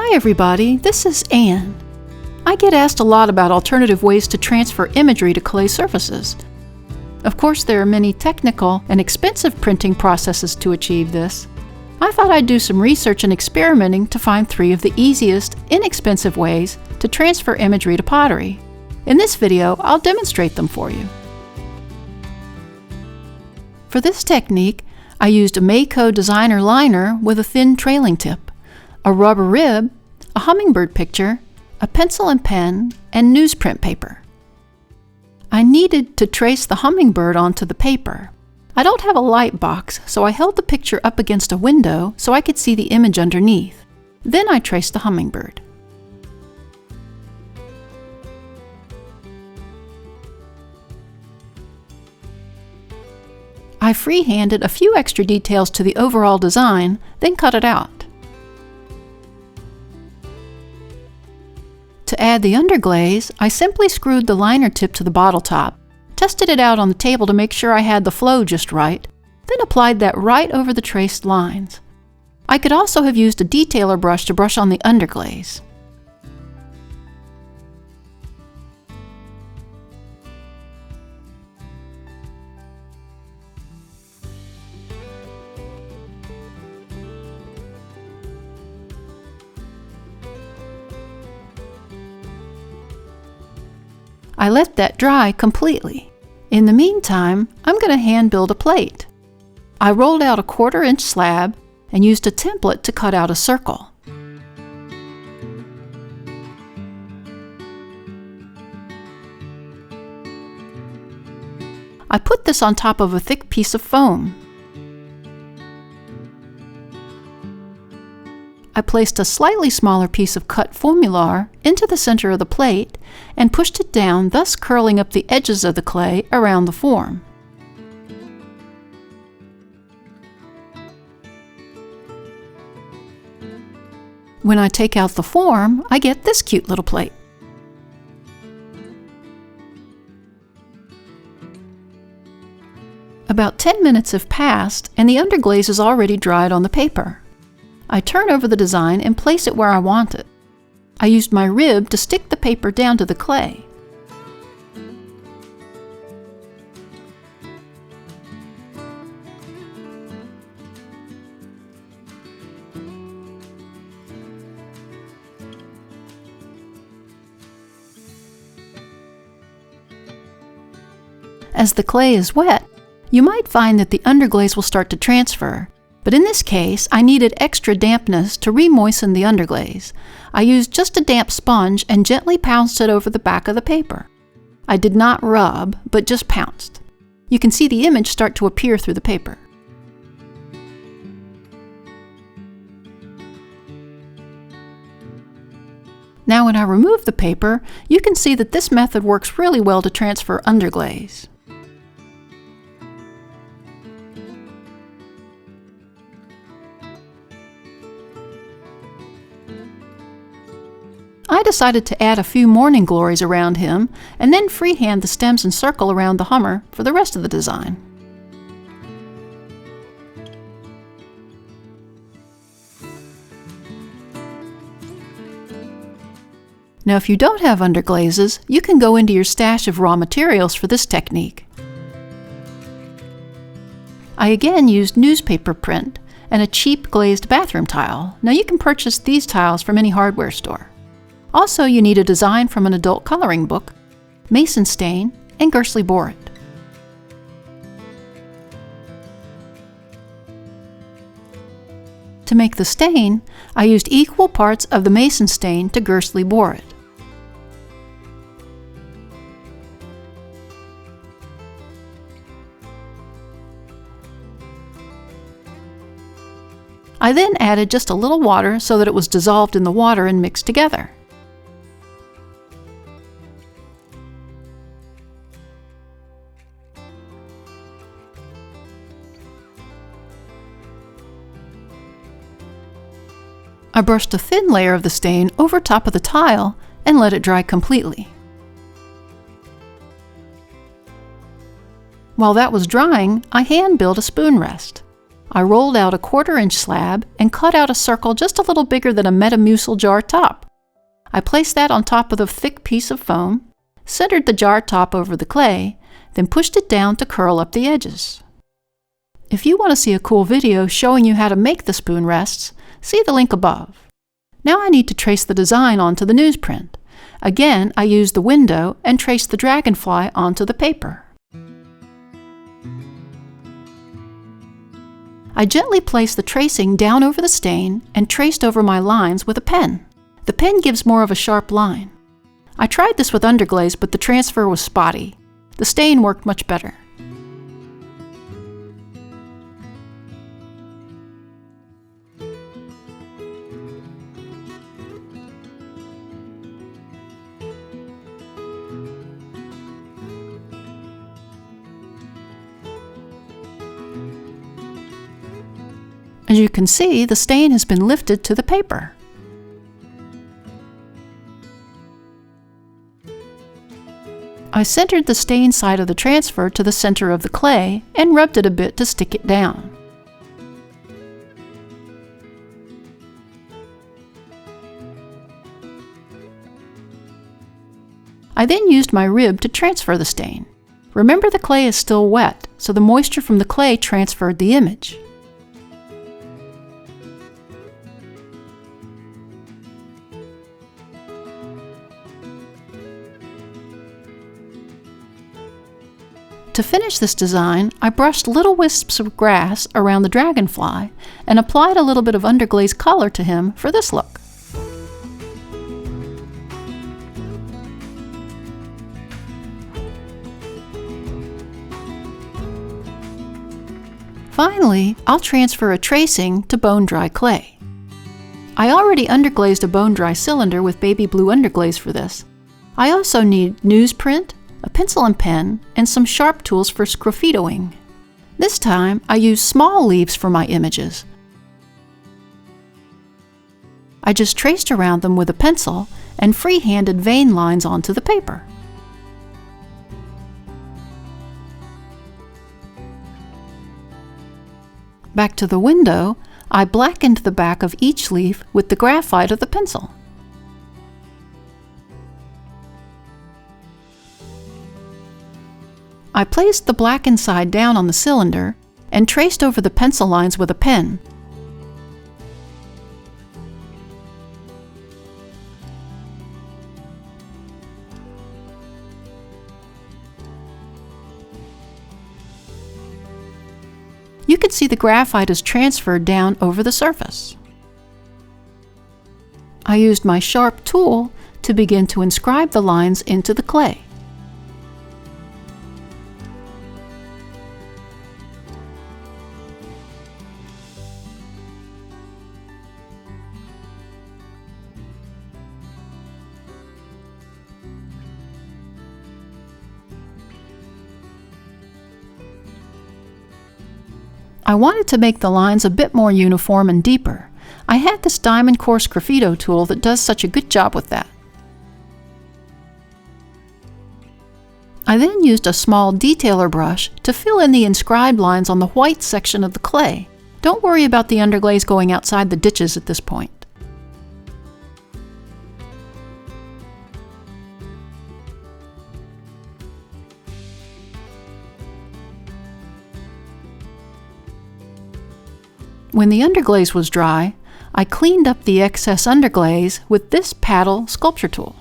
Hi everybody, this is Anne. I get asked a lot about alternative ways to transfer imagery to clay surfaces. Of course, there are many technical and expensive printing processes to achieve this. I thought I'd do some research and experimenting to find 3 of the easiest, inexpensive ways to transfer imagery to pottery. In this video, I'll demonstrate them for you. For this technique, I used a Mako designer liner with a thin trailing tip, a rubber rib, a hummingbird picture, a pencil and pen, and newsprint paper. I needed to trace the hummingbird onto the paper. I don't have a light box, so I held the picture up against a window so I could see the image underneath. Then I traced the hummingbird. I freehanded a few extra details to the overall design, then cut it out. To add the underglaze, I simply screwed the liner tip to the bottle top, tested it out on the table to make sure I had the flow just right, then applied that right over the traced lines. I could also have used a detailer brush to brush on the underglaze. I let that dry completely. In the meantime, I'm going to hand build a plate. I rolled out a 1/4-inch slab and used a template to cut out a circle. I put this on top of a thick piece of foam. I placed a slightly smaller piece of cut foamular into the center of the plate and pushed it down, thus curling up the edges of the clay around the form. When I take out the form, I get this cute little plate. About 10 minutes have passed and the underglaze is already dried on the paper. I turn over the design and place it where I want it. I used my rib to stick the paper down to the clay. As the clay is wet, you might find that the underglaze will start to transfer. But in this case, I needed extra dampness to re-moisten the underglaze. I used just a damp sponge and gently pounced it over the back of the paper. I did not rub, but just pounced. You can see the image start to appear through the paper. Now when I remove the paper, you can see that this method works really well to transfer underglaze. I decided to add a few morning glories around him and then freehand the stems and circle around the hummer for the rest of the design. Now if you don't have underglazes, you can go into your stash of raw materials for this technique. I again used newspaper print and a cheap glazed bathroom tile. Now you can purchase these tiles from any hardware store. Also, you need a design from an adult coloring book, mason stain, and Gersley board. To make the stain, I used equal parts of the mason stain to Gersley board. I then added just a little water so that it was dissolved in the water and mixed together. I brushed a thin layer of the stain over top of the tile and let it dry completely. While that was drying, I hand built a spoon rest. I rolled out a 1/4-inch slab and cut out a circle just a little bigger than a Metamucil jar top. I placed that on top of the thick piece of foam, centered the jar top over the clay, then pushed it down to curl up the edges. If you want to see a cool video showing you how to make the spoon rests, see the link above. Now I need to trace the design onto the newsprint. Again, I used the window and traced the dragonfly onto the paper. I gently placed the tracing down over the stain and traced over my lines with a pen. The pen gives more of a sharp line. I tried this with Underglaze, but the transfer was spotty. The stain worked much better. As you can see, the stain has been lifted to the paper. I centered the stain side of the transfer to the center of the clay and rubbed it a bit to stick it down. I then used my rib to transfer the stain. Remember, the clay is still wet, so the moisture from the clay transferred the image. To finish this design, I brushed little wisps of grass around the dragonfly and applied a little bit of Underglaze color to him for this look. Finally, I'll transfer a tracing to bone-dry clay. I already underglazed a bone-dry cylinder with baby blue underglaze for this. I also need newsprint, a pencil and pen, and some sharp tools for sgraffitoing. This time, I used small leaves for my images. I just traced around them with a pencil and free-handed vein lines onto the paper. Back to the window, I blackened the back of each leaf with the graphite of the pencil. I placed the blackened side down on the cylinder and traced over the pencil lines with a pen. You can see the graphite is transferred down over the surface. I used my sharp tool to begin to inscribe the lines into the clay. I wanted to make the lines a bit more uniform and deeper. I had this diamond coarse graffito tool that does such a good job with that. I then used a small detailer brush to fill in the inscribed lines on the white section of the clay. Don't worry about the underglaze going outside the ditches at this point. When the underglaze was dry, I cleaned up the excess underglaze with this paddle sculpture tool.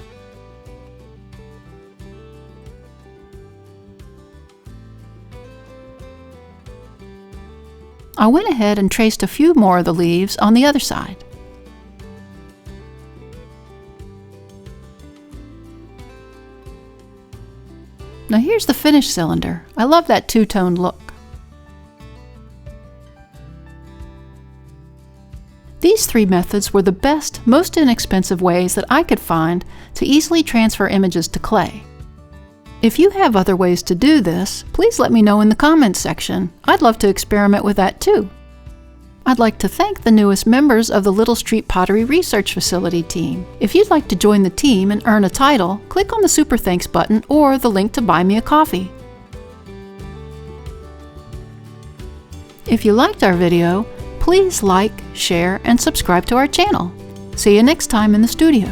I went ahead and traced a few more of the leaves on the other side. Now here's the finished cylinder. I love that two-toned look. These three methods were the best, most inexpensive ways that I could find to easily transfer images to clay. If you have other ways to do this, please let me know in the comments section. I'd love to experiment with that too. I'd like to thank the newest members of the Little Street Pottery Research Facility team. If you'd like to join the team and earn a title, click on the Super Thanks button or the link to buy me a coffee. If you liked our video, please like, share, and subscribe to our channel. See you next time in the studio.